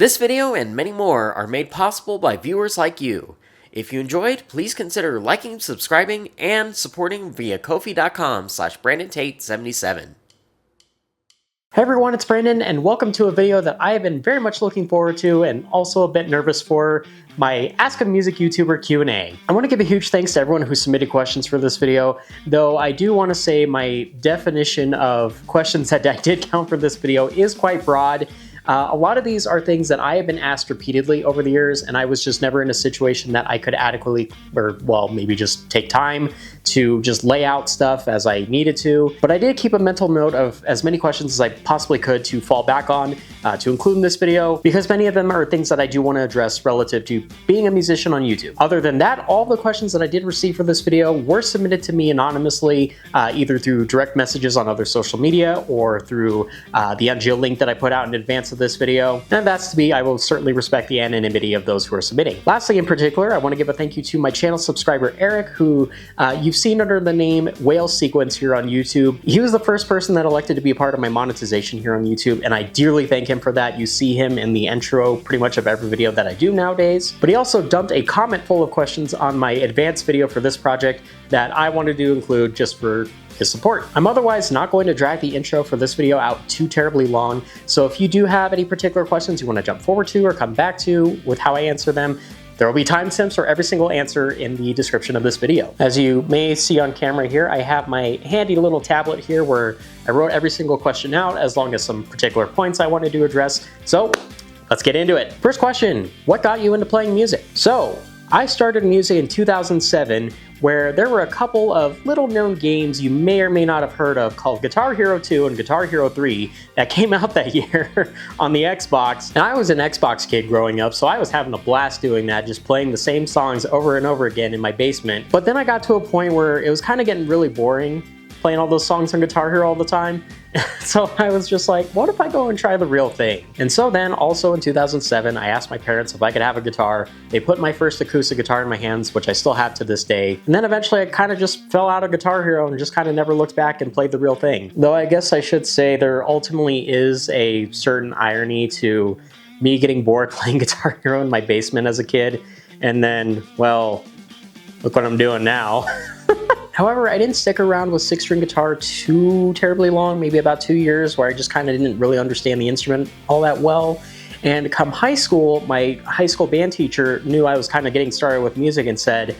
This video and many more are made possible by viewers like you. If you enjoyed, please consider liking, subscribing, and supporting via ko-fi.com/BrandonTate77. Hey everyone, it's Brandon, and welcome to a video that I have been very much looking forward to and also a bit nervous for, my Ask a Music YouTuber Q&A. I want to give a huge thanks to everyone who submitted questions for this video, though I do want to say my definition of questions that I did count for this video is quite broad. A lot of these are things that I have been asked repeatedly over the years, and I was just never in a situation that I could adequately, or well, maybe just take time to just lay out stuff as I needed to. But I did keep a mental note of as many questions as I possibly could to fall back on, to include in this video, because many of them are things that I do want to address relative to being a musician on YouTube. Other than that, all the questions that I did receive for this video were submitted to me anonymously, either through direct messages on other social media or through the NGO link that I put out in advance of this video. And that's to be, I will certainly respect the anonymity of those who are submitting. Lastly, in particular, I want to give a thank you to my channel subscriber, Eric, who you've seen under the name Whale Sequence here on YouTube. He was the first person that elected to be a part of my monetization here on YouTube, and I dearly thank him for that. You see him in the intro pretty much of every video that I do nowadays. But he also dumped a comment full of questions on my advanced video for this project that I wanted to include just for his support. I'm otherwise not going to drag the intro for this video out too terribly long, so if you do have any particular questions you want to jump forward to or come back to with how I answer them, there will be timestamps for every single answer in the description of this video. As you may see on camera here, I have my handy little tablet here where I wrote every single question out as long as some particular points I wanted to address. So let's get into it. First question, what got you into playing music? So I started music in 2007, where there were a couple of little known games you may or may not have heard of called Guitar Hero 2 and Guitar Hero 3 that came out that year on the Xbox. And I was an Xbox kid growing up, so I was having a blast doing that, just playing the same songs over and over again in my basement. But then I got to a point where it was kind of getting really boring playing all those songs on Guitar Hero all the time. So I was just like, what if I go and try the real thing? And so then also in 2007, I asked my parents if I could have a guitar. They put my first acoustic guitar in my hands, which I still have to this day. And then eventually I kind of just fell out of Guitar Hero and just kind of never looked back and played the real thing. Though I guess I should say there ultimately is a certain irony to me getting bored playing Guitar Hero in my basement as a kid. And then, well, look what I'm doing now. However, I didn't stick around with six-string guitar too terribly long, maybe about 2 years, where I just kind of didn't really understand the instrument all that well. And come high school, my high school band teacher knew I was kind of getting started with music and said,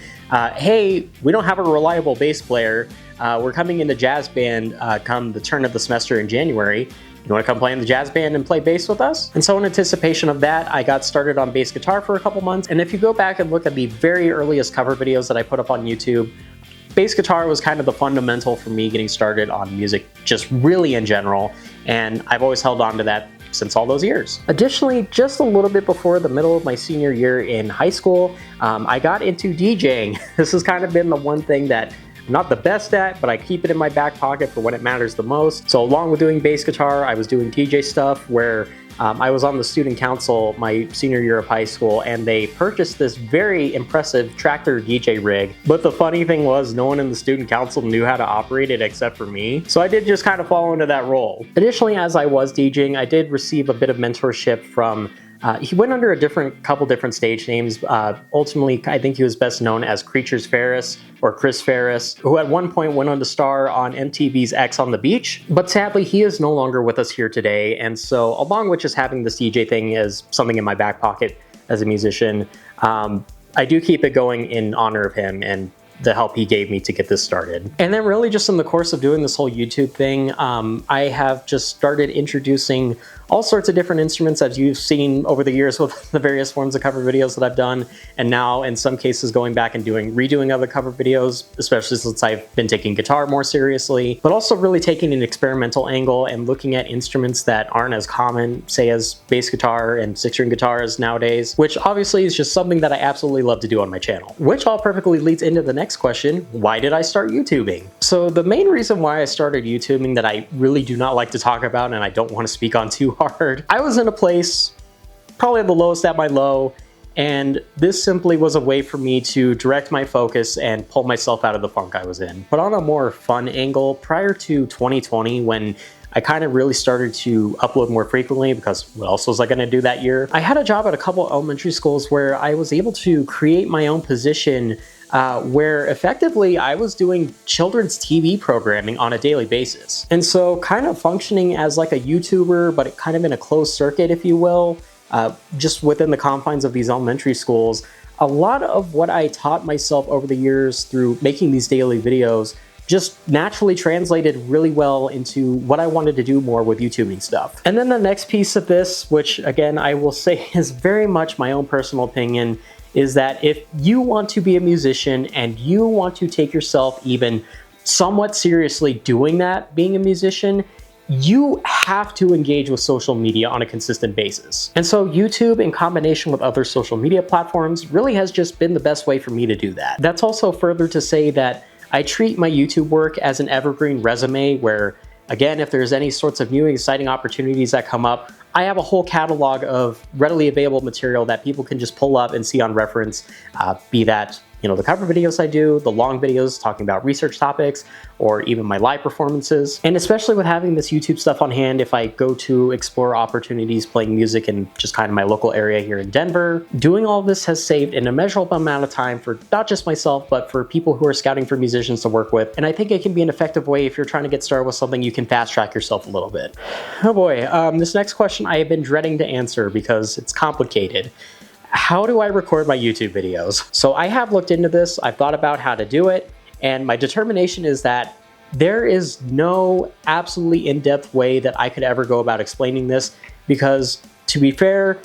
hey, we don't have a reliable bass player. We're coming into jazz band come the turn of the semester in January. You want to come play in the jazz band and play bass with us? And so in anticipation of that, I got started on bass guitar for a couple months. And if you go back and look at the very earliest cover videos that I put up on YouTube, bass guitar was kind of the fundamental for me getting started on music, just really in general, and I've always held on to that since all those years. Additionally, just a little bit before the middle of my senior year in high school, I got into DJing. This has kind of been the one thing that I'm not the best at, but I keep it in my back pocket for when it matters the most. So along with doing bass guitar, I was doing DJ stuff where I was on the student council my senior year of high school, and they purchased this very impressive tractor DJ rig. But the funny thing was, no one in the student council knew how to operate it except for me. So I did just kind of fall into that role. Additionally, as I was DJing, I did receive a bit of mentorship from he went under a couple different stage names. Ultimately, I think he was best known as Creatures Ferris or Chris Ferris, who at one point went on to star on MTV's X on the Beach. But sadly, he is no longer with us here today. And so along with just having this DJ thing as something in my back pocket as a musician, I do keep it going in honor of him and the help he gave me to get this started. And then really just in the course of doing this whole YouTube thing, I have just started introducing all sorts of different instruments, as you've seen over the years with the various forms of cover videos that I've done, and now in some cases going back and redoing other cover videos, especially since I've been taking guitar more seriously, but also really taking an experimental angle and looking at instruments that aren't as common, say as bass guitar and six-string guitars nowadays, which obviously is just something that I absolutely love to do on my channel. Which all perfectly leads into the next question, why did I start YouTubing? So the main reason why I started YouTubing that I really do not like to talk about and I don't want to speak on too hard, I was in a place, probably the lowest at my low, and this simply was a way for me to direct my focus and pull myself out of the funk I was in. But on a more fun angle, prior to 2020, when I kind of really started to upload more frequently because what else was I going to do that year? I had a job at a couple elementary schools where I was able to create my own position where effectively I was doing children's TV programming on a daily basis. And so kind of functioning as like a YouTuber, but kind of in a closed circuit, if you will, just within the confines of these elementary schools. A lot of what I taught myself over the years through making these daily videos just naturally translated really well into what I wanted to do more with YouTubing stuff. And then the next piece of this, which again, I will say is very much my own personal opinion, is that if you want to be a musician and you want to take yourself even somewhat seriously doing that, being a musician, you have to engage with social media on a consistent basis. And so YouTube, in combination with other social media platforms, really has just been the best way for me to do that. That's also further to say that I treat my YouTube work as an evergreen resume where, again, if there's any sorts of new exciting opportunities that come up, I have a whole catalog of readily available material that people can just pull up and see on reference, be that the cover videos I do, the long videos talking about research topics, or even my live performances. And especially with having this YouTube stuff on hand, if I go to explore opportunities playing music in just kind of my local area here in Denver, doing all of this has saved an immeasurable amount of time for not just myself, but for people who are scouting for musicians to work with. And I think it can be an effective way if you're trying to get started with something, you can fast track yourself a little bit. Oh boy, this next question I have been dreading to answer because it's complicated. How do I record my YouTube videos? So I have looked into this, I've thought about how to do it, and my determination is that there is no absolutely in-depth way that I could ever go about explaining this because, to be fair,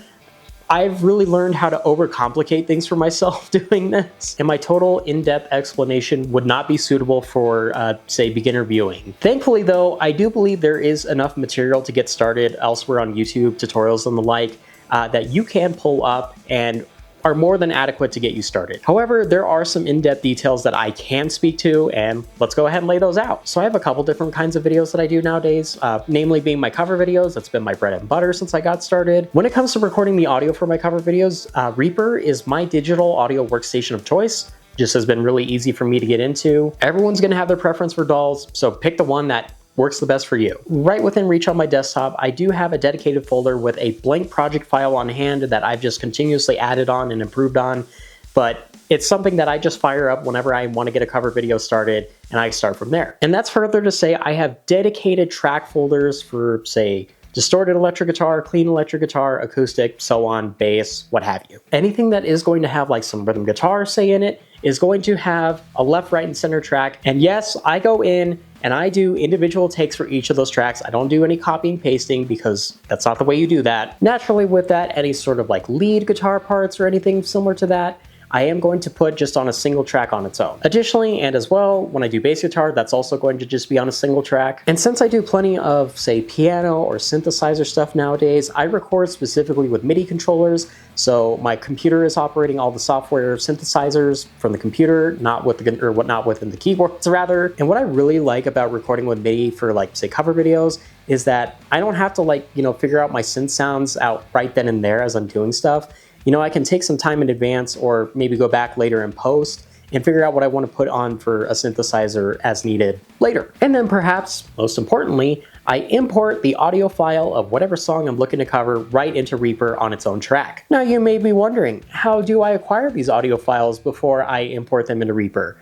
I've really learned how to overcomplicate things for myself doing this, and my total in-depth explanation would not be suitable for, say, beginner viewing. Thankfully, though, I do believe there is enough material to get started elsewhere on YouTube, tutorials and the like, that you can pull up and are more than adequate to get you started. However, there are some in-depth details that I can speak to, and let's go ahead and lay those out. So I have a couple different kinds of videos that I do nowadays, namely being my cover videos. That's been my bread and butter since I got started. When it comes to recording the audio for my cover videos, Reaper is my digital audio workstation of choice. Just has been really easy for me to get into. Everyone's gonna have their preference for DAWs, so pick the one that works the best for you. Right within reach on my desktop, I do have a dedicated folder with a blank project file on hand that I've just continuously added on and improved on, but it's something that I just fire up whenever I want to get a cover video started, and I start from there. And that's further to say I have dedicated track folders for, say, distorted electric guitar, clean electric guitar, acoustic, so on, bass, what have you. Anything that is going to have like some rhythm guitar, say, in it, is going to have a left, right, and center track. And yes, I go in and I do individual takes for each of those tracks. I don't do any copying pasting because that's not the way you do that. Naturally, with that, any sort of like lead guitar parts or anything similar to that, I am going to put just on a single track on its own. Additionally, and as well, when I do bass guitar, that's also going to just be on a single track. And since I do plenty of, say, piano or synthesizer stuff nowadays, I record specifically with MIDI controllers. So my computer is operating all the software synthesizers from the computer, not within the keyboards rather. And what I really like about recording with MIDI for, like, say, cover videos is that I don't have to, like, figure out my synth sounds out right then and there as I'm doing stuff. I can take some time in advance or maybe go back later in post and figure out what I want to put on for a synthesizer as needed later. And then perhaps, most importantly, I import the audio file of whatever song I'm looking to cover right into Reaper on its own track. Now you may be wondering, how do I acquire these audio files before I import them into Reaper?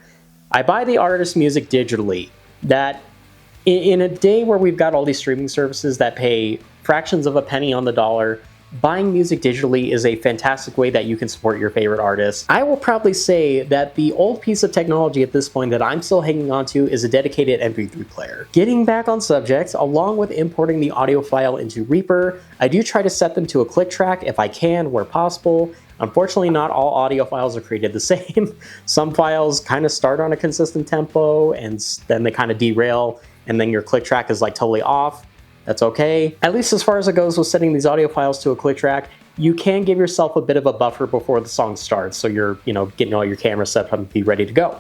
I buy the artist's music digitally. That, in a day where we've got all these streaming services that pay fractions of a penny on the dollar, buying music digitally is a fantastic way that you can support your favorite artists. I will probably say that the old piece of technology at this point that I'm still hanging on to is a dedicated MP3 player. Getting back on subject, along with importing the audio file into Reaper, I do try to set them to a click track if I can, where possible. Unfortunately, not all audio files are created the same. Some files kind of start on a consistent tempo and then they kind of derail, and then your click track is like totally off. That's okay. At least as far as it goes with setting these audio files to a click track, you can give yourself a bit of a buffer before the song starts, so you're, getting all your camera set up and be ready to go.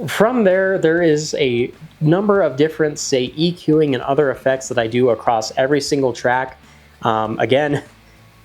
From there, there is a number of different, say, EQing and other effects that I do across every single track. Again,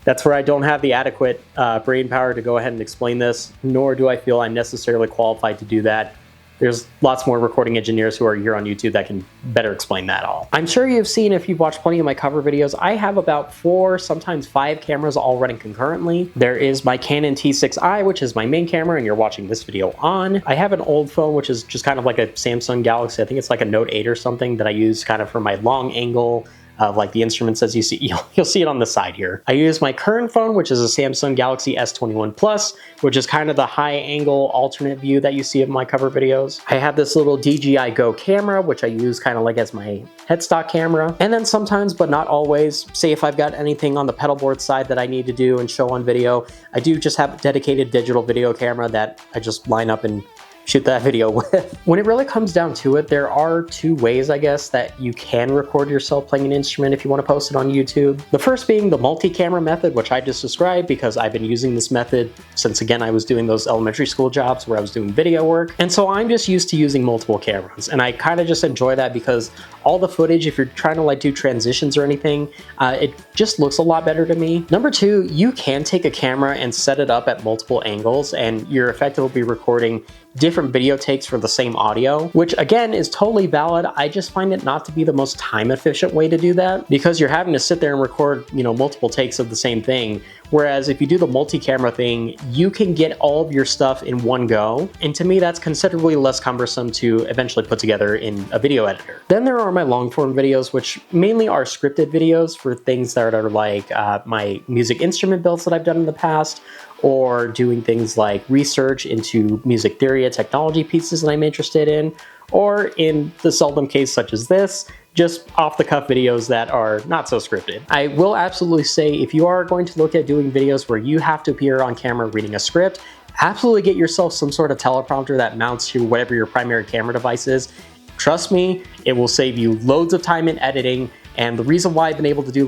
that's where I don't have the adequate brain power to go ahead and explain this, nor do I feel I'm necessarily qualified to do that. there's lots more recording engineers who are here on YouTube that can better explain that all. I'm sure you've seen, if you've watched plenty of my cover videos, I have about 4, sometimes 5 cameras all running concurrently. There is my Canon T6i, which is my main camera, and you're watching this video on. I have an old phone, which is just kind of like a Samsung Galaxy. I think it's like a Note 8 or something that I use kind of for my long angle of like the instruments, as you see, you'll see it on the side here. I use my current phone, which is a Samsung Galaxy S21 Plus, which is kind of the high angle alternate view that you see of my cover videos. I have this little DJI Go camera, which I use kind of like as my headstock camera. And then sometimes, but not always, say if I've got anything on the pedal board side that I need to do and show on video, I do just have a dedicated digital video camera that I just line up and shoot that video with. When it really comes down to it, there are 2 ways, I guess, that you can record yourself playing an instrument if you want to post it on YouTube. The first being the multi-camera method, which I just described because I've been using this method since, again, I was doing those elementary school jobs where I was doing video work. And so I'm just used to using multiple cameras, and I kind of just enjoy that because all the footage, if you're trying to like do transitions or anything, it just looks a lot better to me. Number 2, you can take a camera and set it up at multiple angles, and you're effectively recording different video takes for the same audio, which again is totally valid. I just find it not to be the most time efficient way to do that because you're having to sit there and record, multiple takes of the same thing. Whereas if you do the multi-camera thing, you can get all of your stuff in one go. And to me, that's considerably less cumbersome to eventually put together in a video editor. Then there are my long form videos, which mainly are scripted videos for things that are like my music instrument builds that I've done in the past, or doing things like research into music theory and technology pieces that I'm interested in, or in the seldom case such as this, just off-the-cuff videos that are not so scripted. I will absolutely say, if you are going to look at doing videos where you have to appear on camera reading a script, absolutely get yourself some sort of teleprompter that mounts to whatever your primary camera device is. Trust me, it will save you loads of time in editing. And the reason why I've been able to do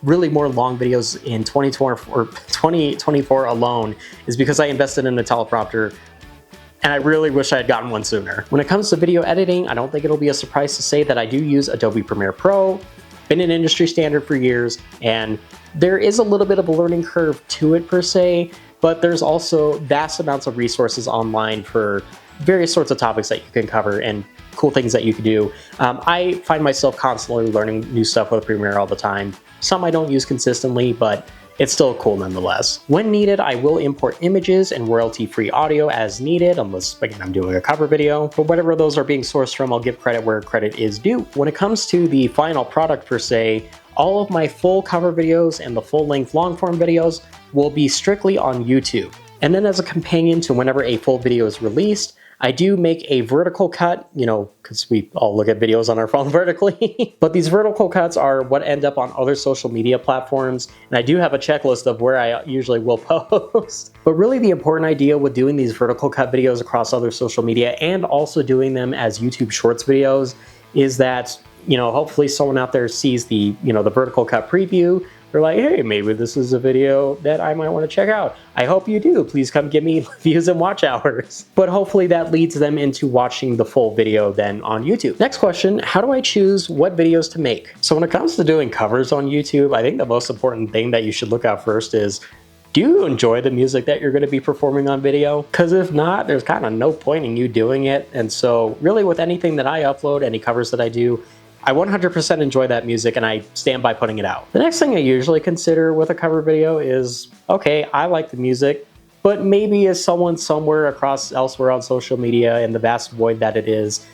really more long videos in 2024 alone is because I invested in a teleprompter, and I really wish I had gotten one sooner. When it comes to video editing, I don't think it'll be a surprise to say that I do use Adobe Premiere Pro, been an industry standard for years, and there is a little bit of a learning curve to it per se, but there's also vast amounts of resources online for various sorts of topics that you can cover and cool things that you can do. I find myself constantly learning new stuff with Premiere all the time. Some I don't use consistently, but it's still cool nonetheless. When needed, I will import images and royalty-free audio as needed, unless, again, I'm doing a cover video. But whatever those are being sourced from, I'll give credit where credit is due. When it comes to the final product per se, all of my full cover videos and the full-length long-form videos will be strictly on YouTube. And then as a companion to whenever a full video is released, I do make a vertical cut, because we all look at videos on our phone vertically. But these vertical cuts are what end up on other social media platforms. And I do have a checklist of where I usually will post. But really the important idea with doing these vertical cut videos across other social media and also doing them as YouTube Shorts videos is that, hopefully someone out there sees the, the vertical cut preview. They're like, hey, maybe this is a video that I might want to check out. I hope you do. Please come give me views and watch hours. But hopefully that leads them into watching the full video then on YouTube. Next question, how do I choose what videos to make? So when it comes to doing covers on YouTube, I think the most important thing that you should look out first is, do you enjoy the music that you're going to be performing on video? Because if not, there's kind of no point in you doing it. And so really with anything that I upload, any covers that I do, I 100% enjoy that music and I stand by putting it out. The next thing I usually consider with a cover video is, okay, I like the music, but maybe is someone somewhere elsewhere on social media in the vast void that it is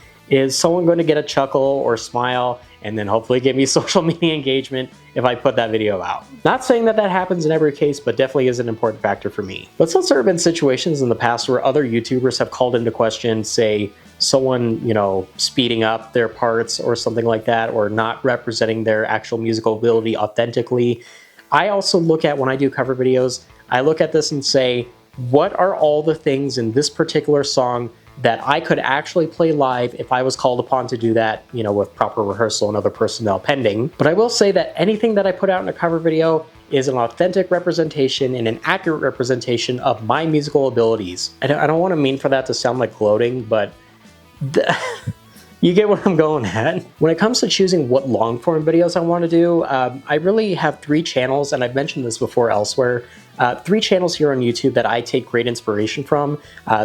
someone going to get a chuckle or smile and then hopefully give me social media engagement if I put that video out? Not saying that that happens in every case, but definitely is an important factor for me. But since there have been situations in the past where other YouTubers have called into question, say, someone, speeding up their parts or something like that, or not representing their actual musical ability authentically, I also look at, when I do cover videos, I look at this and say, what are all the things in this particular song that I could actually play live if I was called upon to do that, with proper rehearsal and other personnel pending. But I will say that anything that I put out in a cover video is an authentic representation and an accurate representation of my musical abilities. I don't want to mean for that to sound like gloating, but You get what I'm going at. When it comes to choosing what long form videos I want to do, I really have 3 channels, and I've mentioned this before elsewhere. 3 channels here on YouTube that I take great inspiration from,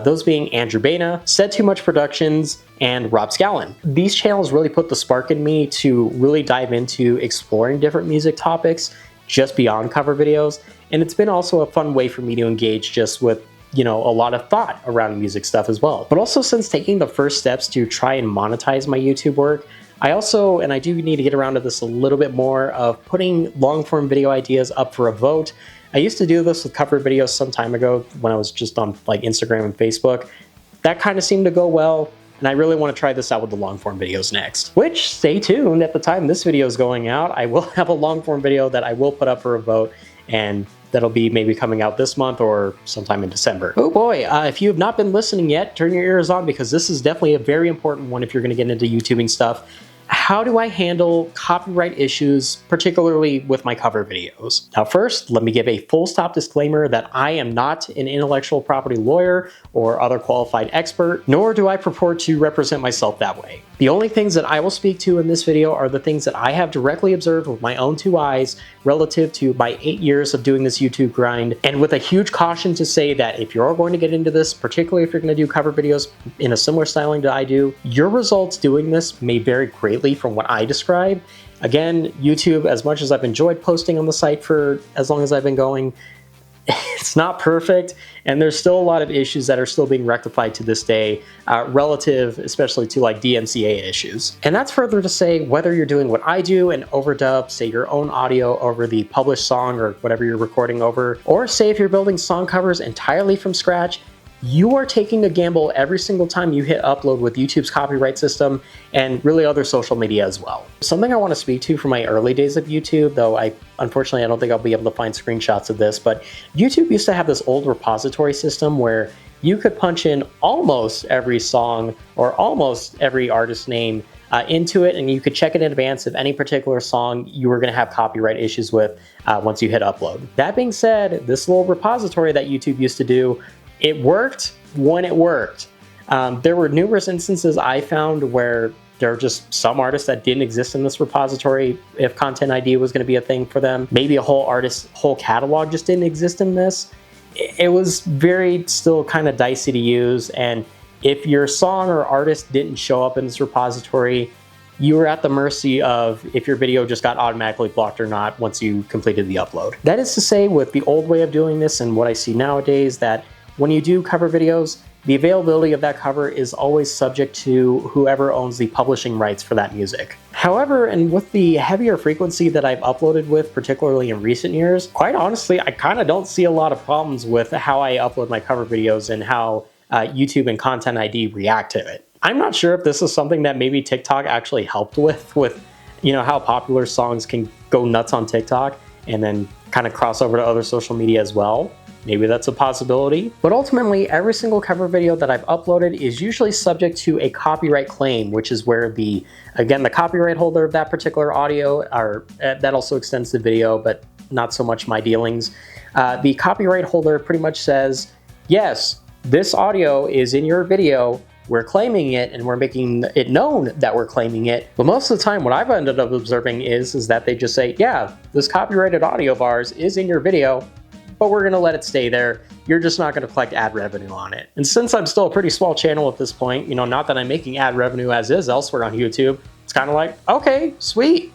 those being Andrew Baina, Said Too Much Productions, and Rob Scallon. These channels really put the spark in me to really dive into exploring different music topics just beyond cover videos, and it's been also a fun way for me to engage just with a lot of thought around music stuff as well. But also, since taking the first steps to try and monetize my YouTube work, I also, and I do need to get around to this a little bit more, of putting long form video ideas up for a vote. I used to do this with cover videos some time ago when I was just on like Instagram and Facebook. That kind of seemed to go well, and I really want to try this out with the long form videos next. Which, stay tuned, at the time this video is going out, I will have a long form video that I will put up for a vote, and that'll be maybe coming out this month or sometime in December. Oh boy, if you have not been listening yet, turn your ears on, because this is definitely a very important one if you're going to get into YouTubing stuff. How do I handle copyright issues, particularly with my cover videos? Now first, let me give a full stop disclaimer that I am not an intellectual property lawyer or other qualified expert, nor do I purport to represent myself that way. The only things that I will speak to in this video are the things that I have directly observed with my own 2 eyes relative to my 8 years of doing this YouTube grind, and with a huge caution to say that if you're going to get into this, particularly if you're going to do cover videos in a similar styling that I do, your results doing this may vary greatly from what I describe. Again, YouTube, as much as I've enjoyed posting on the site for as long as I've been going, it's not perfect, and there's still a lot of issues that are still being rectified to this day, relative especially to like DMCA issues. And that's further to say, whether you're doing what I do and overdub, say, your own audio over the published song or whatever you're recording over, or say if you're building song covers entirely from scratch, you are taking a gamble every single time you hit upload with YouTube's copyright system and really other social media as well. Something I want to speak to from my early days of YouTube, though unfortunately I don't think I'll be able to find screenshots of this, but YouTube used to have this old repository system where you could punch in almost every song or almost every artist name into it, and you could check in advance if any particular song you were going to have copyright issues with once you hit upload. That being said, this little repository that YouTube used to do, it worked when it worked. There were numerous instances I found where there are just some artists that didn't exist in this repository if Content ID was going to be a thing for them. Maybe a whole artist's whole catalog just didn't exist in this. It was very still kind of dicey to use, and if your song or artist didn't show up in this repository, you were at the mercy of if your video just got automatically blocked or not once you completed the upload. That is to say, with the old way of doing this and what I see nowadays, that when you do cover videos, the availability of that cover is always subject to whoever owns the publishing rights for that music. However, and with the heavier frequency that I've uploaded with, particularly in recent years, quite honestly, I kind of don't see a lot of problems with how I upload my cover videos and how YouTube and Content ID react to it. I'm not sure if this is something that maybe TikTok actually helped with how popular songs can go nuts on TikTok and then kind of cross over to other social media as well. Maybe that's a possibility. But ultimately, every single cover video that I've uploaded is usually subject to a copyright claim, which is where the copyright holder of that particular audio, or that also extends the video, but not so much my dealings. The copyright holder pretty much says, yes, this audio is in your video, we're claiming it, and we're making it known that we're claiming it. But most of the time, what I've ended up observing is that they just say, yeah, this copyrighted audio of ours is in your video, but we're gonna let it stay there. You're just not gonna collect ad revenue on it. And since I'm still a pretty small channel at this point, not that I'm making ad revenue as is elsewhere on YouTube, it's kind of like, okay, sweet.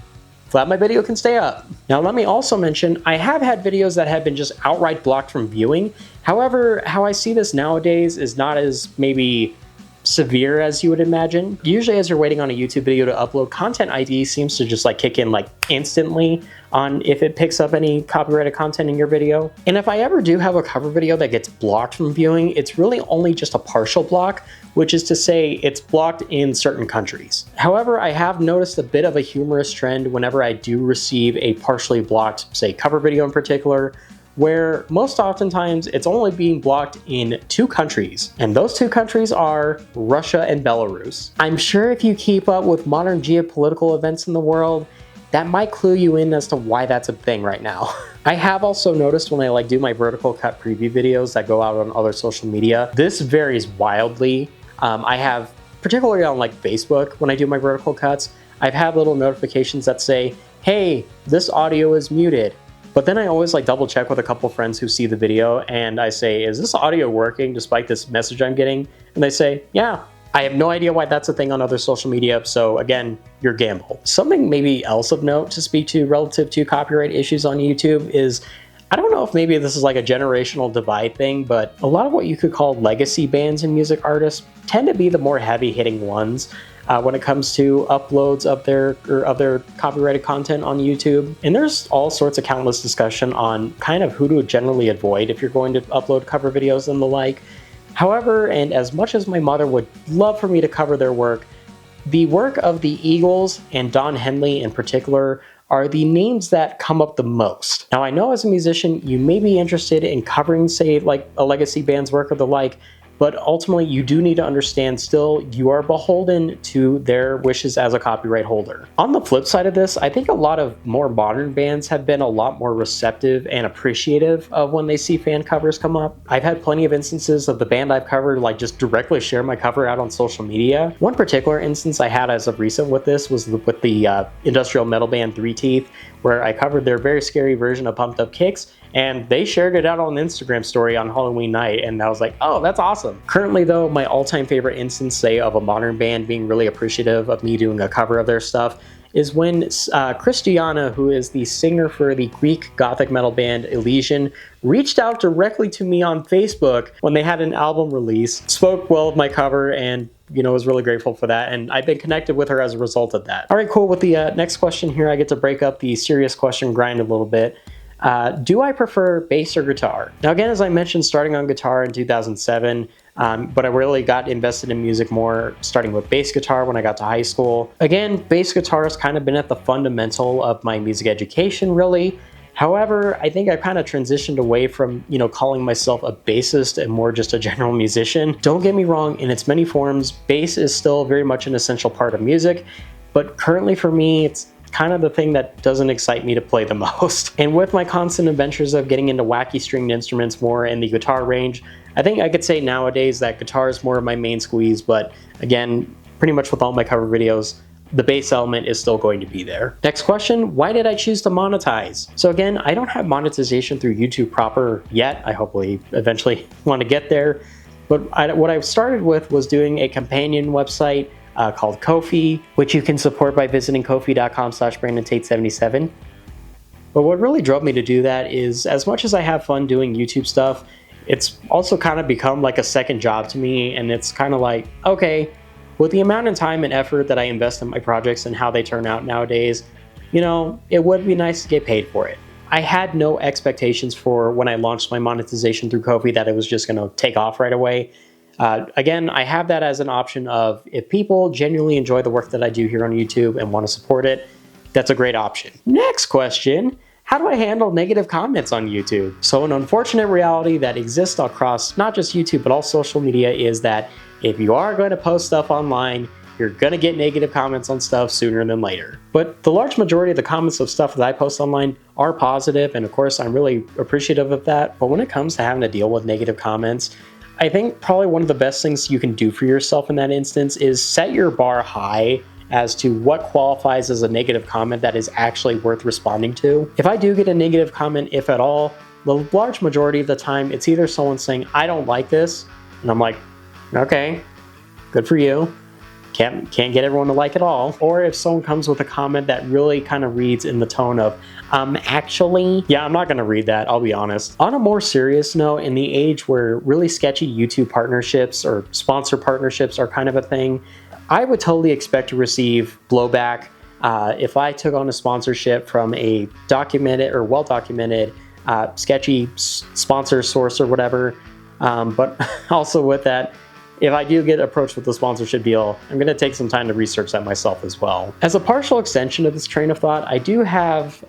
Glad my video can stay up. Now let me also mention, I have had videos that have been just outright blocked from viewing. However, how I see this nowadays is not as maybe severe as you would imagine. Usually as you're waiting on a YouTube video to upload, Content ID seems to just like kick in like instantly on if it picks up any copyrighted content in your video. And if I ever do have a cover video that gets blocked from viewing, it's really only just a partial block, which is to say it's blocked in certain countries. However, I have noticed a bit of a humorous trend whenever I do receive a partially blocked, say, cover video in particular, where most oftentimes it's only being blocked in 2 countries, and those 2 countries are Russia and Belarus. I'm sure if you keep up with modern geopolitical events in the world, that might clue you in as to why that's a thing right now. I have also noticed when I do my vertical cut preview videos that go out on other social media, this varies wildly. I have particularly on like Facebook when I do my vertical cuts, I've had little notifications that say, hey, this audio is muted. But then I always like double check with a couple friends who see the video and I say, is this audio working despite this message I'm getting? And they say, yeah. I have no idea why that's a thing on other social media, so again, your gamble. Something maybe else of note to speak to relative to copyright issues on YouTube is, I don't know if maybe this is like a generational divide thing, but a lot of what you could call legacy bands and music artists tend to be the more heavy-hitting ones when it comes to uploads of their copyrighted content on YouTube. And there's all sorts of countless discussion on kind of who to generally avoid if you're going to upload cover videos and the like. However, and as much as my mother would love for me to cover their work, the work of the Eagles and Don Henley in particular are the names that come up the most. Now, I know as a musician, you may be interested in covering, say, like a legacy band's work or the like, but ultimately you do need to understand still you are beholden to their wishes as a copyright holder. On the flip side of this, I think a lot of more modern bands have been a lot more receptive and appreciative of when they see fan covers come up. I've had plenty of instances of the band I've covered like just directly share my cover out on social media. One particular instance I had as of recent with this was with the industrial metal band Three Teeth, where I covered their very scary version of Pumped Up Kicks, and they shared it out on the Instagram story on Halloween night, and I was like, oh, that's awesome. Currently though, my all-time favorite instance, say, of a modern band being really appreciative of me doing a cover of their stuff is when Christiana, who is the singer for the Greek gothic metal band Elysian, reached out directly to me on Facebook when they had an album release, spoke well of my cover, and was really grateful for that, and I've been connected with her as a result of that. All right, cool. With the next question here, I get to break up the serious question grind a little bit. Do I prefer bass or guitar? Now again, as I mentioned, starting on guitar in 2007, but I really got invested in music more starting with bass guitar when I got to high school. Again, bass guitar has kind of been at the fundamental of my music education, really. However, I think I kind of transitioned away from, calling myself a bassist and more just a general musician. Don't get me wrong, in its many forms, bass is still very much an essential part of music, but currently for me, it's kind of the thing that doesn't excite me to play the most. And with my constant adventures of getting into wacky stringed instruments more in the guitar range, I think I could say nowadays that guitar is more of my main squeeze, but again, pretty much with all my cover videos, the bass element is still going to be there. Next question, why did I choose to monetize? So again, I don't have monetization through YouTube proper yet. I hopefully eventually want to get there. But what I started with was doing a companion website called Ko-fi, which you can support by visiting kofi.com/BrandonTate77. But what really drove me to do that is, as much as I have fun doing YouTube stuff, it's also kind of become like a second job to me, and it's kind of like, okay, with the amount of time and effort that I invest in my projects and how they turn out nowadays, it would be nice to get paid for it. I had no expectations for when I launched my monetization through Ko-fi that it was just going to take off right away. Again, I have that as an option of if people genuinely enjoy the work that I do here on YouTube and want to support it, that's a great option. Next question, how do I handle negative comments on YouTube? So an unfortunate reality that exists across not just YouTube but all social media is that if you are going to post stuff online, you're going to get negative comments on stuff sooner than later. But the large majority of the comments of stuff that I post online are positive, and of course I'm really appreciative of that. But when it comes to having to deal with negative comments, I think probably one of the best things you can do for yourself in that instance is set your bar high as to what qualifies as a negative comment that is actually worth responding to. If I do get a negative comment, if at all, the large majority of the time it's either someone saying, I don't like this, and I'm like, okay, good for you. Can't get everyone to like it all. Or if someone comes with a comment that really kind of reads in the tone of, actually, yeah, I'm not gonna read that, I'll be honest. On a more serious note, in the age where really sketchy YouTube partnerships or sponsor partnerships are kind of a thing, I would totally expect to receive blowback if I took on a sponsorship from a documented or well-documented sketchy sponsor source or whatever. But also with that, if I do get approached with a sponsorship deal, I'm going to take some time to research that myself as well. As a partial extension of this train of thought, I do have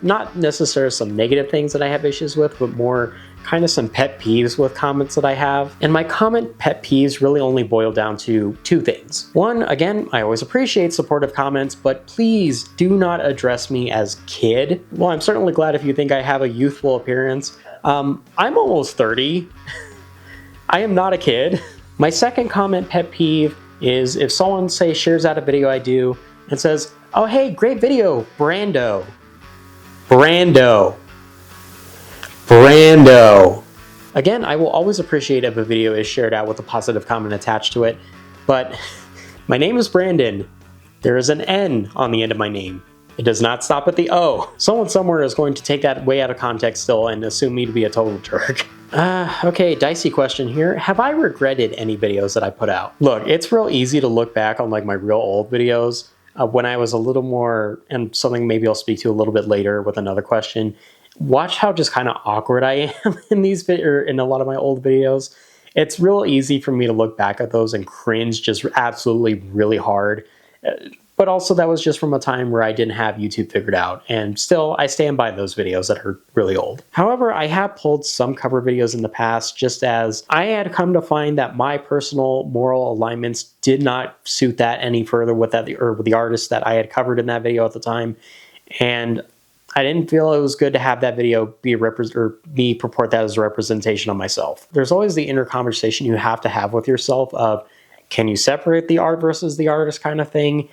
not necessarily some negative things that I have issues with, but more kind of some pet peeves with comments that I have. And my comment pet peeves really only boil down to two things. One, again, I always appreciate supportive comments, but please do not address me as kid. Well, I'm certainly glad if you think I have a youthful appearance. I'm almost 30. I am not a kid. My second comment pet peeve is if someone, say, shares out a video I do and says, "Oh, hey, great video, Brando. Brando. Brando." Again, I will always appreciate if a video is shared out with a positive comment attached to it, but my name is Brandon. There is an N on the end of my name. It does not stop at the O. Someone somewhere is going to take that way out of context still and assume me to be a total jerk. Okay, dicey question here. Have I regretted any videos that I put out? Look, it's real easy to look back on like my real old videos when I was a little more, and something maybe I'll speak to a little bit later with another question. Watch how just kind of awkward I am in these in a lot of my old videos. It's real easy for me to look back at those and cringe just absolutely really hard. But also that was just from a time where I didn't have YouTube figured out, and still I stand by those videos that are really old. However, I have pulled some cover videos in the past just as I had come to find that my personal moral alignments did not suit that any further with that, or with the artist that I had covered in that video at the time, and I didn't feel it was good to have that video be me purport that as a representation of myself. There's always the inner conversation you have to have with yourself of, can you separate the art versus the artist kind of thing?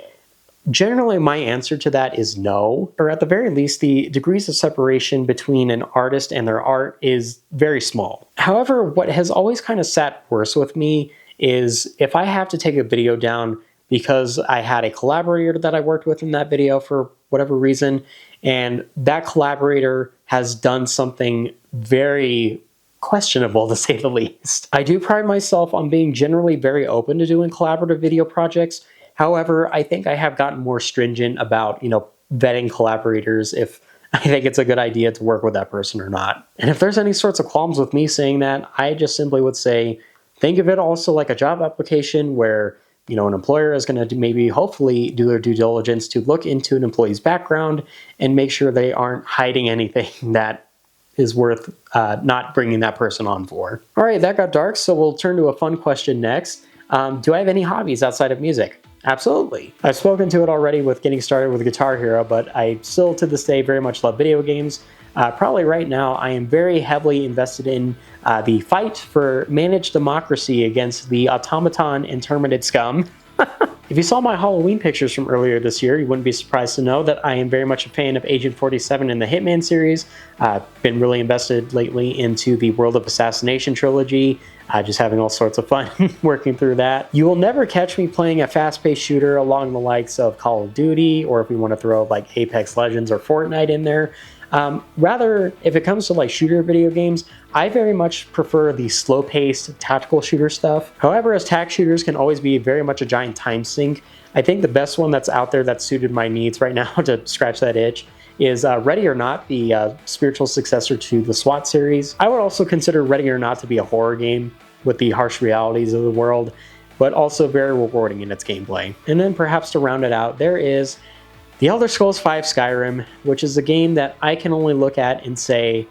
Generally, my answer to that is no, or at the very least, the degrees of separation between an artist and their art is very small. However, what has always kind of sat worse with me is if I have to take a video down because I had a collaborator that I worked with in that video for whatever reason, and that collaborator has done something very questionable, to say the least. I do pride myself on being generally very open to doing collaborative video projects. However, I think I have gotten more stringent about, vetting collaborators if I think it's a good idea to work with that person or not. And if there's any sorts of qualms with me saying that, I just simply would say, think of it also like a job application where, an employer is going to maybe hopefully do their due diligence to look into an employee's background and make sure they aren't hiding anything that is worth not bringing that person on for. All right, that got dark, so we'll turn to a fun question next. Do I have any hobbies outside of music? Absolutely. I've spoken to it already with getting started with Guitar Hero, but I still to this day very much love video games. Probably right now I am very heavily invested in the fight for managed democracy against the automaton and terminid scum. If you saw my Halloween pictures from earlier this year, you wouldn't be surprised to know that I am very much a fan of Agent 47 in the Hitman series. I've been really invested lately into the World of Assassination trilogy, just having all sorts of fun working through that. You will never catch me playing a fast-paced shooter along the likes of Call of Duty, or if we want to throw like Apex Legends or Fortnite in there. Rather, if it comes to like shooter video games, I very much prefer the slow-paced tactical shooter stuff. However, as tac shooters can always be very much a giant time sink, I think the best one that's out there that suited my needs right now to scratch that itch is Ready or Not, the spiritual successor to the SWAT series. I would also consider Ready or Not to be a horror game with the harsh realities of the world, but also very rewarding in its gameplay. And then perhaps to round it out, there is The Elder Scrolls V Skyrim, which is a game that I can only look at and say,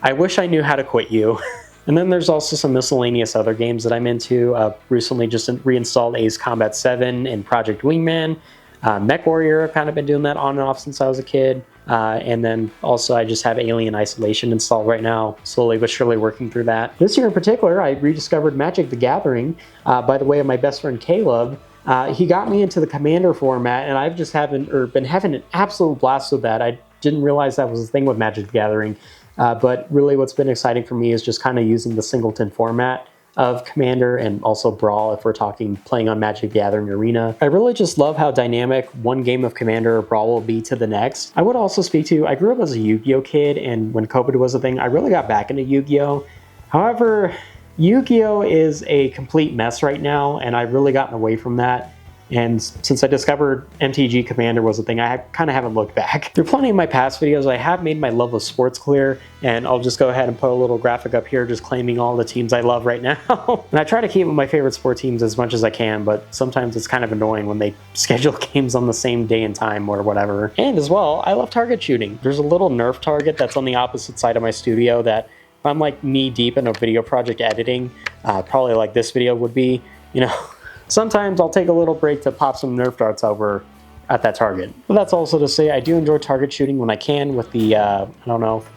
I wish I knew how to quit you. And then there's also some miscellaneous other games that I'm into. Recently just reinstalled Ace Combat 7 and Project Wingman. MechWarrior, I've kind of been doing that on and off since I was a kid. And then also I just have Alien Isolation installed right now, slowly but surely working through that. This year in particular, I rediscovered Magic the Gathering by the way of my best friend Caleb. He got me into the Commander format, and I've just been having an absolute blast with that. I didn't realize that was a thing with Magic the Gathering, but really what's been exciting for me is just kind of using the singleton format of Commander and also Brawl if we're talking playing on Magic the Gathering Arena. I really just love how dynamic one game of Commander or Brawl will be to the next. I would also speak to, I grew up as a Yu-Gi-Oh kid, and when COVID was a thing, I really got back into Yu-Gi-Oh. However, Yu-Gi-Oh is a complete mess right now, and I've really gotten away from that. And since I discovered MTG Commander was a thing, I kind of haven't looked back. Through plenty of my past videos, I have made my love of sports clear, and I'll just go ahead and put a little graphic up here just claiming all the teams I love right now. And I try to keep my favorite sport teams as much as I can, but sometimes it's kind of annoying when they schedule games on the same day and time or whatever. And as well, I love target shooting. There's a little Nerf target that's on the opposite side of my studio that if I'm like knee deep in a video project editing, probably like this video would be, sometimes I'll take a little break to pop some Nerf darts over at that target. But that's also to say I do enjoy target shooting when I can with the,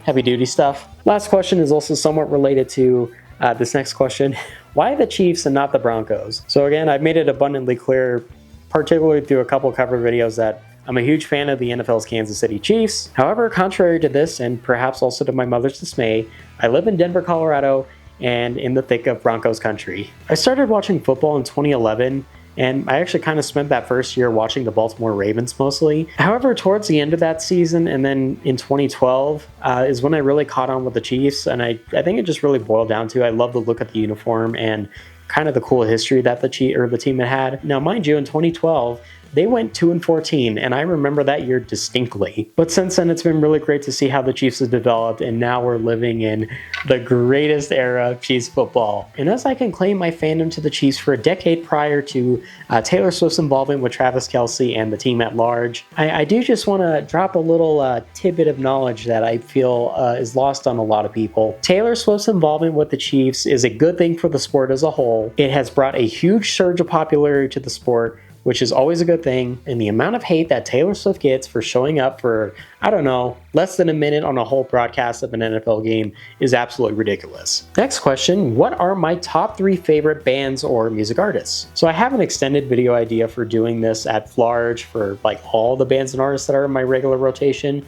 heavy duty stuff. Last question is also somewhat related to This next question, why the Chiefs and not the Broncos? So again, I've made it abundantly clear, particularly through a couple cover videos, that I'm a huge fan of the NFL's Kansas City Chiefs. However, contrary to this, and perhaps also to my mother's dismay, I live in Denver, Colorado, and in the thick of Broncos country. I started watching football in 2011, and I actually kind of spent that first year watching the Baltimore Ravens mostly. However, towards the end of that season, and then in 2012, is when I really caught on with the Chiefs, and I think it just really boiled down to I love the look of the uniform and kind of the cool history that the team had. Now, mind you, in 2012, they went 2-14, and I remember that year distinctly. But since then, it's been really great to see how the Chiefs have developed, and now we're living in the greatest era of Chiefs football. And as I can claim my fandom to the Chiefs for a decade prior to Taylor Swift's involvement with Travis Kelce and the team at large, I do just want to drop a little tidbit of knowledge that I feel is lost on a lot of people. Taylor Swift's involvement with the Chiefs is a good thing for the sport as a whole. It has brought a huge surge of popularity to the sport, which is always a good thing, and the amount of hate that Taylor Swift gets for showing up for, I don't know, less than a minute on a whole broadcast of an NFL game is absolutely ridiculous. Next question, what are my top 3 favorite bands or music artists? So I have an extended video idea for doing this at large for like all the bands and artists that are in my regular rotation.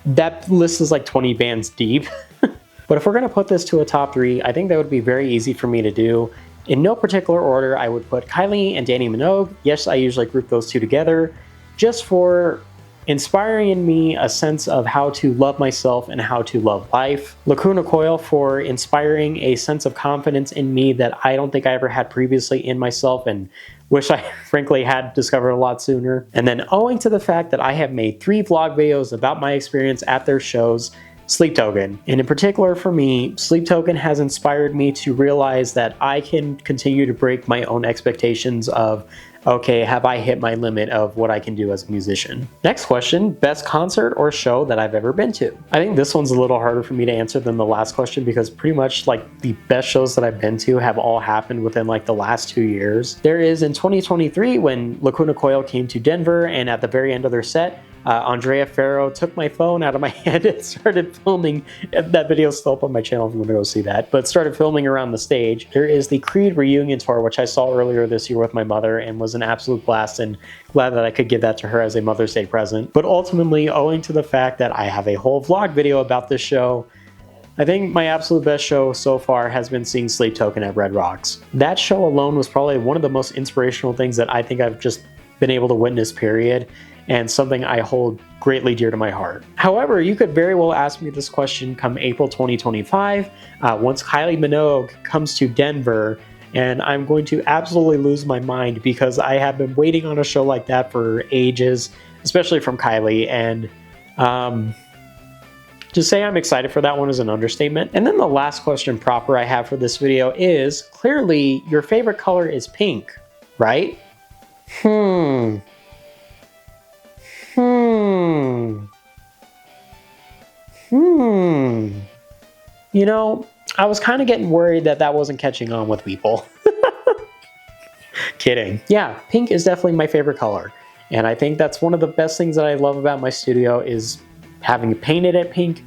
That list is like 20 bands deep. But if we're going to put this to a top 3, I think that would be very easy for me to do. In no particular order, I would put Kylie and Danny Minogue. Yes, I usually group those two together, just for inspiring in me a sense of how to love myself and how to love life. Lacuna Coil for inspiring a sense of confidence in me that I don't think I ever had previously in myself and wish I frankly had discovered a lot sooner. And then owing to the fact that I have made 3 vlog videos about my experience at their shows, Sleep Token. And in particular for me, Sleep Token has inspired me to realize that I can continue to break my own expectations of, okay, have I hit my limit of what I can do as a musician? Next question, best concert or show that I've ever been to? I think this one's a little harder for me to answer than the last question because pretty much like the best shows that I've been to have all happened within like the last 2 years. There is in 2023 when Lacuna Coil came to Denver, and at the very end of their set, Andrea Farrow took my phone out of my hand and started filming. That video's still up on my channel if you want to go see that, but started filming around the stage. There is the Creed reunion tour, which I saw earlier this year with my mother and was an absolute blast, and glad that I could give that to her as a Mother's Day present. But ultimately, owing to the fact that I have a whole vlog video about this show, I think my absolute best show so far has been seeing Sleep Token at Red Rocks. That show alone was probably one of the most inspirational things that I think I've just been able to witness, period, and something I hold greatly dear to my heart. However, you could very well ask me this question come April 2025, once Kylie Minogue comes to Denver, and I'm going to absolutely lose my mind because I have been waiting on a show like that for ages, especially from Kylie, and to say I'm excited for that one is an understatement. And then the last question proper I have for this video is, clearly your favorite color is pink, right? You know, I was kind of getting worried that that wasn't catching on with people. Kidding. Yeah, pink is definitely my favorite color. And I think that's one of the best things that I love about my studio is having it painted at pink.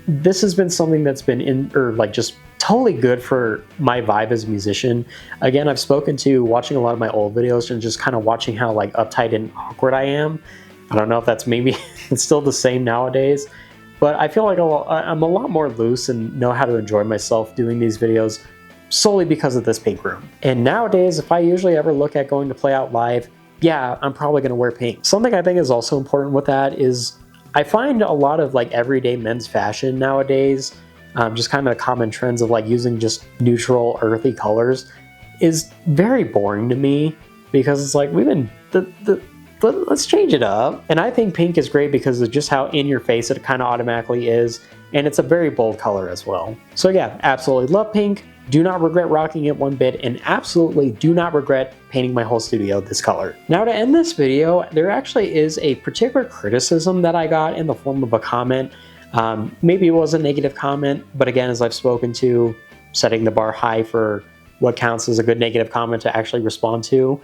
This has been something that's been just totally good for my vibe as a musician. Again, I've spoken to watching a lot of my old videos and just kind of watching how like uptight and awkward I am. I don't know if that's maybe it's still the same nowadays, but I feel like I'm a lot more loose and know how to enjoy myself doing these videos solely because of this pink room. And nowadays, if I usually ever look at going to play out live, yeah, I'm probably gonna wear pink. Something I think is also important with that is I find a lot of like everyday men's fashion nowadays, just kind of common trends of like using just neutral earthy colors is very boring to me because it's like we've been let's change it up. And I think pink is great because of just how in your face it kind of automatically is, and it's a very bold color as well. So yeah, absolutely love pink. Do not regret rocking it one bit, and absolutely do not regret painting my whole studio this color. Now to end this video, there actually is a particular criticism that I got in the form of a comment. Maybe it was a negative comment, but again, as I've spoken to, setting the bar high for what counts as a good negative comment to actually respond to.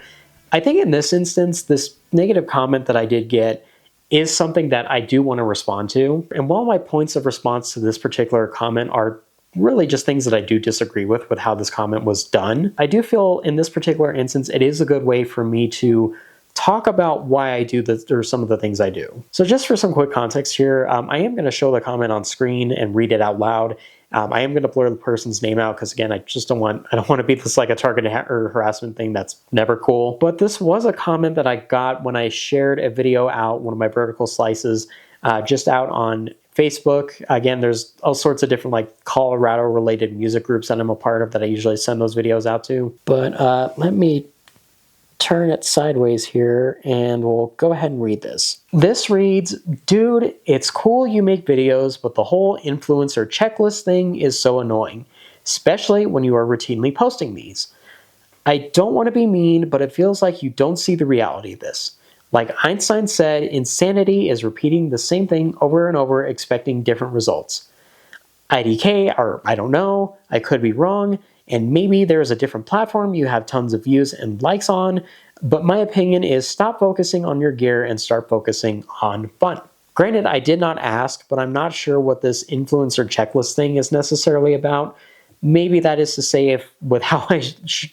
I think in this instance, this negative comment that I did get is something that I do want to respond to. And while my points of response to this particular comment are really just things that I do disagree with how this comment was done. I do feel in this particular instance, it is a good way for me to talk about why I do this or some of the things I do. So just for some quick context here, I am going to show the comment on screen and read it out loud. I am going to blur the person's name out because again, I don't want to be this like a target or harassment thing. That's never cool. But this was a comment that I got when I shared a video out, one of my vertical slices, just out on Facebook. Again, there's all sorts of different like Colorado related music groups that I'm a part of that I usually send those videos out to. But let me turn it sideways here and we'll go ahead and read this. This reads, "Dude, it's cool you make videos, but the whole influencer checklist thing is so annoying, especially when you are routinely posting these. I don't want to be mean, but it feels like you don't see the reality of this. Like Einstein said, insanity is repeating the same thing over and over, expecting different results. IDK, or I don't know, I could be wrong, and maybe there's a different platform you have tons of views and likes on, but my opinion is stop focusing on your gear and start focusing on fun." Granted, I did not ask, but I'm not sure what this influencer checklist thing is necessarily about. Maybe that is to say if with how I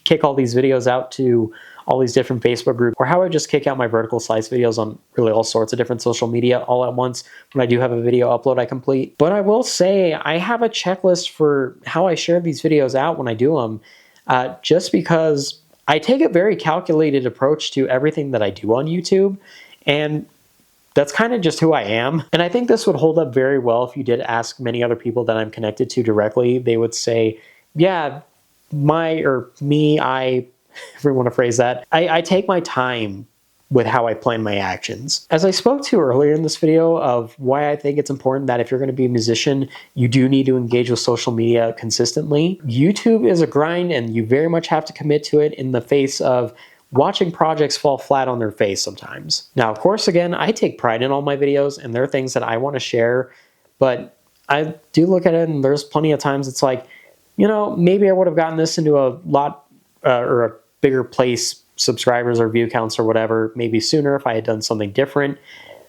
kick all these videos out to all these different Facebook groups, or how I just kick out my vertical slice videos on really all sorts of different social media all at once when I do have a video upload I complete. But I will say I have a checklist for how I share these videos out when I do them, just because I take a very calculated approach to everything that I do on YouTube, and that's kind of just who I am. And I think this would hold up very well if you did ask many other people that I'm connected to directly. They would say, yeah, I if we want to phrase that, I take my time with how I plan my actions. As I spoke to earlier in this video of why I think it's important that if you're going to be a musician, you do need to engage with social media consistently. YouTube is a grind and you very much have to commit to it in the face of watching projects fall flat on their face sometimes. Now, of course, again, I take pride in all my videos and there are things that I want to share, but I do look at it and there's plenty of times it's like, maybe I would have gotten this into a lot or a bigger place, subscribers or view counts or whatever, maybe sooner if I had done something different.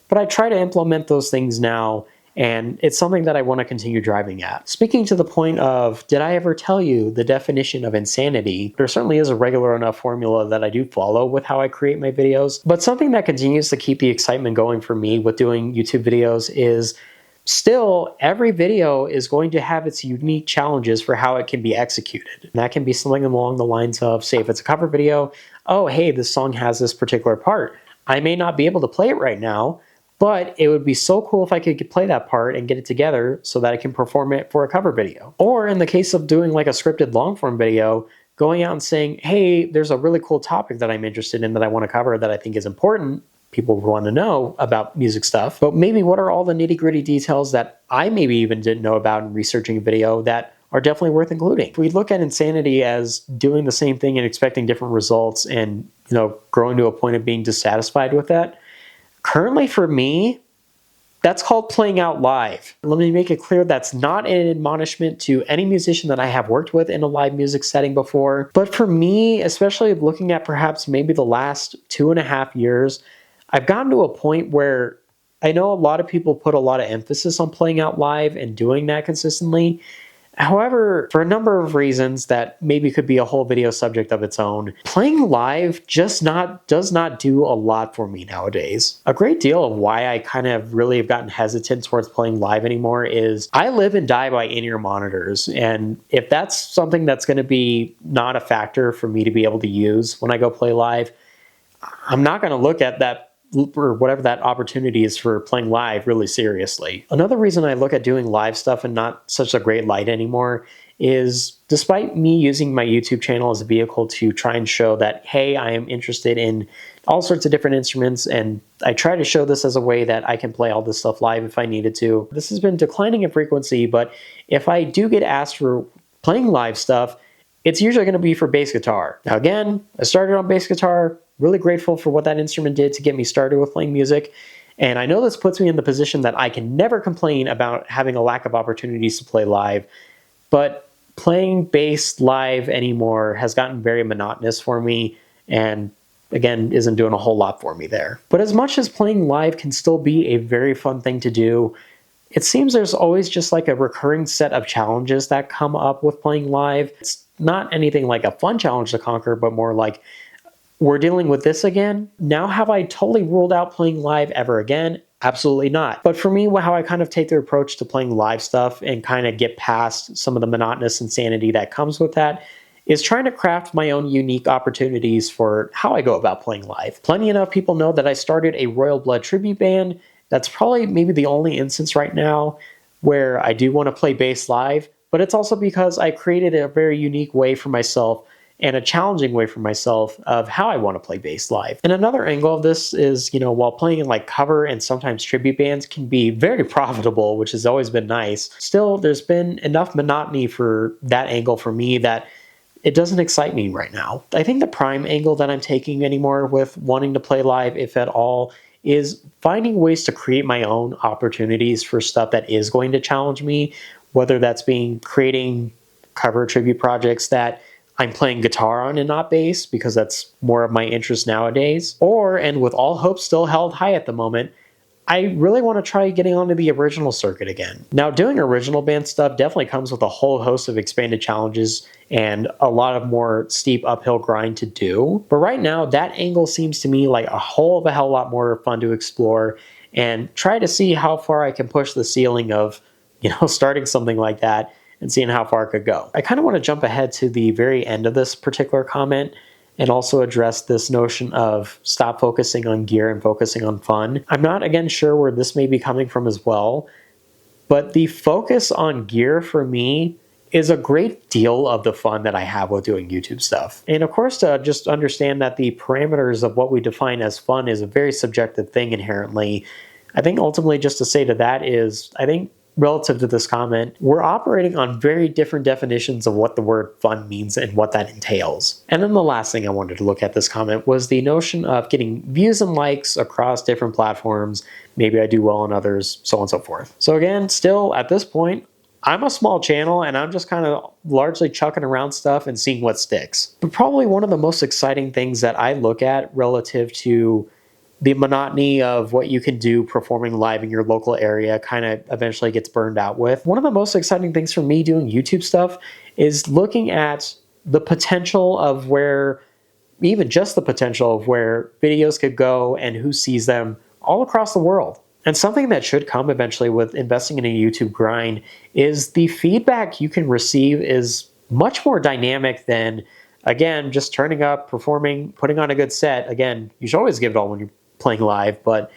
But I try to implement those things now, and it's something that I want to continue driving at. Speaking to the point of, did I ever tell you the definition of insanity? There certainly is a regular enough formula that I do follow with how I create my videos, but something that continues to keep the excitement going for me with doing YouTube videos is still, every video is going to have its unique challenges for how it can be executed. And that can be something along the lines of, say, if it's a cover video, oh, hey, this song has this particular part. I may not be able to play it right now, but it would be so cool if I could play that part and get it together so that I can perform it for a cover video. Or in the case of doing like a scripted long form video, going out and saying, hey, there's a really cool topic that I'm interested in that I want to cover that I think is important. People want to know about music stuff, but maybe what are all the nitty gritty details that I maybe even didn't know about in researching a video that are definitely worth including. If we look at insanity as doing the same thing and expecting different results and, growing to a point of being dissatisfied with that, currently for me, that's called playing out live. Let me make it clear that's not an admonishment to any musician that I have worked with in a live music setting before. But for me, especially looking at perhaps maybe the last 2.5 years, I've gotten to a point where I know a lot of people put a lot of emphasis on playing out live and doing that consistently. However, for a number of reasons that maybe could be a whole video subject of its own, playing live does not do a lot for me nowadays. A great deal of why I kind of really have gotten hesitant towards playing live anymore is I live and die by in-ear monitors. And if that's something that's going to be not a factor for me to be able to use when I go play live, I'm not going to look at that or whatever that opportunity is for playing live really seriously. Another reason I look at doing live stuff and not such a great light anymore is despite me using my YouTube channel as a vehicle to try and show that, hey, I am interested in all sorts of different instruments and I try to show this as a way that I can play all this stuff live if I needed to. This has been declining in frequency, but if I do get asked for playing live stuff, it's usually going to be for bass guitar. Now again, I started on bass guitar, really grateful for what that instrument did to get me started with playing music. And I know this puts me in the position that I can never complain about having a lack of opportunities to play live, but playing bass live anymore has gotten very monotonous for me and again, isn't doing a whole lot for me there. But as much as playing live can still be a very fun thing to do, it seems there's always just like a recurring set of challenges that come up with playing live. It's not anything like a fun challenge to conquer, but more like, we're dealing with this again. Now, have I totally ruled out playing live ever again? Absolutely not. But for me, how I kind of take the approach to playing live stuff and kind of get past some of the monotonous insanity that comes with that is trying to craft my own unique opportunities for how I go about playing live. Plenty enough people know that I started a Royal Blood tribute band. That's probably maybe the only instance right now where I do want to play bass live, but it's also because I created a very unique way for myself and a challenging way for myself of how I want to play bass live. And another angle of this is, while playing in like cover and sometimes tribute bands can be very profitable, which has always been nice, still there's been enough monotony for that angle for me that it doesn't excite me right now. I think the prime angle that I'm taking anymore with wanting to play live, if at all, is finding ways to create my own opportunities for stuff that is going to challenge me, whether that's creating cover tribute projects that I'm playing guitar on and not bass because that's more of my interest nowadays. Or, and with all hope still held high at the moment, I really want to try getting onto the original circuit again. Now, doing original band stuff definitely comes with a whole host of expanded challenges and a lot of more steep uphill grind to do. But right now, that angle seems to me like a whole of a hell lot more fun to explore and try to see how far I can push the ceiling of, starting something like that and seeing how far it could go. I kind of want to jump ahead to the very end of this particular comment and also address this notion of stop focusing on gear and focusing on fun. I'm not, again, sure where this may be coming from as well, but the focus on gear for me is a great deal of the fun that I have with doing YouTube stuff. And of course, to just understand that the parameters of what we define as fun is a very subjective thing inherently, I think ultimately just to say to that is, I think relative to this comment, we're operating on very different definitions of what the word fun means and what that entails. And then the last thing I wanted to look at this comment was the notion of getting views and likes across different platforms. Maybe I do well on others, so on and so forth. So again, still at this point, I'm a small channel and I'm just kind of largely chucking around stuff and seeing what sticks. But probably one of the most exciting things that I look at relative to the monotony of what you can do performing live in your local area kind of eventually gets burned out with. One of the most exciting things for me doing YouTube stuff is looking at the potential of where, even just the potential of where videos could go and who sees them all across the world. And something that should come eventually with investing in a YouTube grind is the feedback you can receive is much more dynamic than, again, just turning up, performing, putting on a good set. Again, you should always give it all when you're playing live, but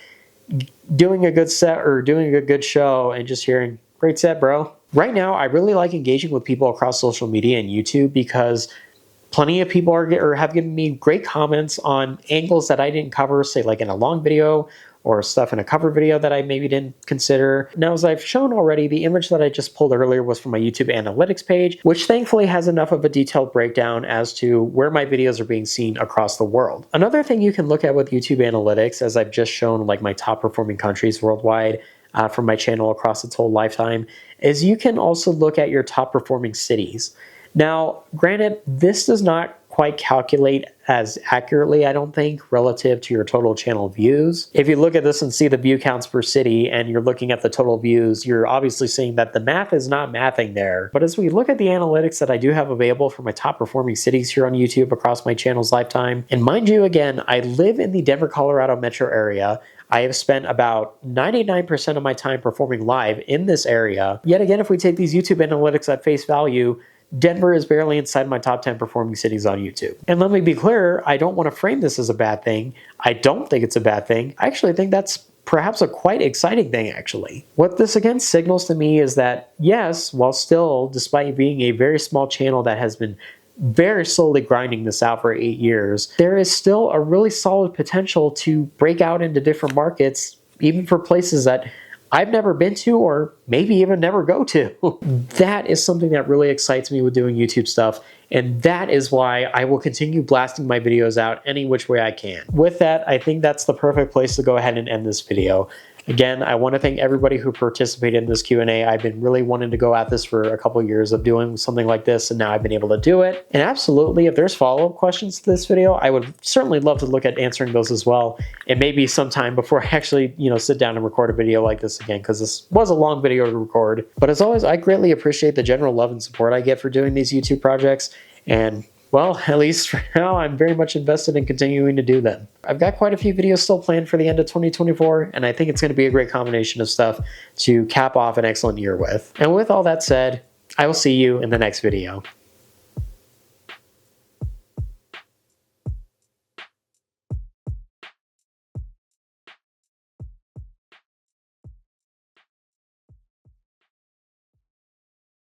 doing a good set or doing a good show and just hearing, great set, bro. Right now, I really like engaging with people across social media and YouTube because plenty of people have given me great comments on angles that I didn't cover, say like in a long video or stuff in a cover video that I maybe didn't consider. Now, as I've shown already, the image that I just pulled earlier was from my YouTube analytics page, which thankfully has enough of a detailed breakdown as to where my videos are being seen across the world. Another thing you can look at with YouTube analytics, as I've just shown like my top performing countries worldwide from my channel across its whole lifetime, is you can also look at your top performing cities. Now, granted, this does not quite calculate as accurately, I don't think, relative to your total channel views. If you look at this and see the view counts per city and you're looking at the total views, you're obviously seeing that the math is not mathing there. But as we look at the analytics that I do have available for my top performing cities here on YouTube across my channel's lifetime, and mind you, again, I live in the Denver, Colorado metro area. I have spent about 99% of my time performing live in this area. Yet again, if we take these YouTube analytics at face value, Denver is barely inside my top 10 performing cities on YouTube. And let me be clear, I don't want to frame this as a bad thing. I don't think it's a bad thing. I actually think that's perhaps a quite exciting thing, actually. What this again signals to me is that, yes, while still, despite being a very small channel that has been very slowly grinding this out for 8 years, there is still a really solid potential to break out into different markets, even for places that I've never been to or maybe even never go to. That is something that really excites me with doing YouTube stuff, and that is why I will continue blasting my videos out any which way I can. With that, I think that's the perfect place to go ahead and end this video. Again, I want to thank everybody who participated in this Q&A. I've been really wanting to go at this for a couple of years of doing something like this, and now I've been able to do it. And absolutely, if there's follow-up questions to this video, I would certainly love to look at answering those as well. It may be some time before I actually, sit down and record a video like this again, because this was a long video to record. But as always, I greatly appreciate the general love and support I get for doing these YouTube projects, and well, at least for now, I'm very much invested in continuing to do them. I've got quite a few videos still planned for the end of 2024, and I think it's going to be a great combination of stuff to cap off an excellent year with. And with all that said, I will see you in the next video.